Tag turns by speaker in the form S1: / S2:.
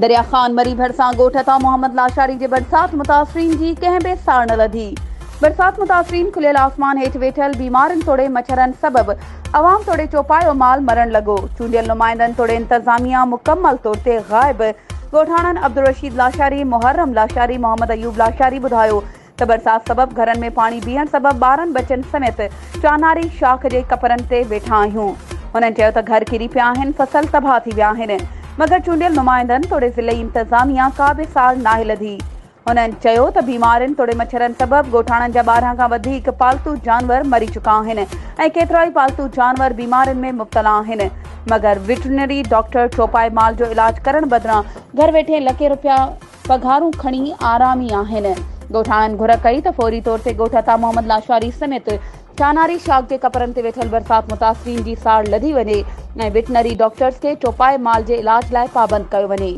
S1: दरिया खान मरी भरसा ॻोठ तां मोहम्मद लाशारी जे बरसात मुतासिरीन जी कंहिं बि सार न लधी। बरसात मुतासिरीन खुलियल आसमान हेठि वेठल बीमारनि तोड़े मच्छरनि सबब अवाम तोड़े चौपायो माल मरण लगो। चूंडियल नुमाइंदनि तोड़े इंतजामिया मुकम्मल तौर ते गायब। ॻोठाणनि अब्दुल रशीद लाशारी, मुहर्रम लाशारी, मोहम्मद अयूब लाशारी ॿुधायो त बरसात सबब घरनि में पाणी बीहण सबब 12 बचनि समेत चानारी शाख जे कपरनि ते वेठा आहियूं। हुननि चयो त घर किरी पिया आहिनि, फसल तबाह थी विया आहिनि, मगर चूंडियल नुमाइंदनि तोड़े ज़िले इंतजामिया का बि सार नाहे लधी। हुननि चयो त बीमारियुनि तोड़े मच्छरनि सबब ॻोठाणनि जा 12 खां वधीक पालतू जानवर मरी चुका आहिनि ऐं केतिरा ई पालतू जानवर बीमारियुनि में मुब्तला आहिनि, मगर वेटरनरी डॉक्टर चौपाए माल जो इलाज करण बदिरां घर वेठे लखे रुपया पघारूं खणी आरामी आहिनि। ॻोठाणनि घुर कई त फौरी तौर ते ॻोठ तां मोहम्मद लाशारी समेत चानारी शाख जे कपरनि ते वेठल बरसात मुतासिरीन जी सार लधी वञे ऐं वेटनरी डॉक्टर्स खे चौपाए माल जे इलाज लाइ पाबंद कयो वञे।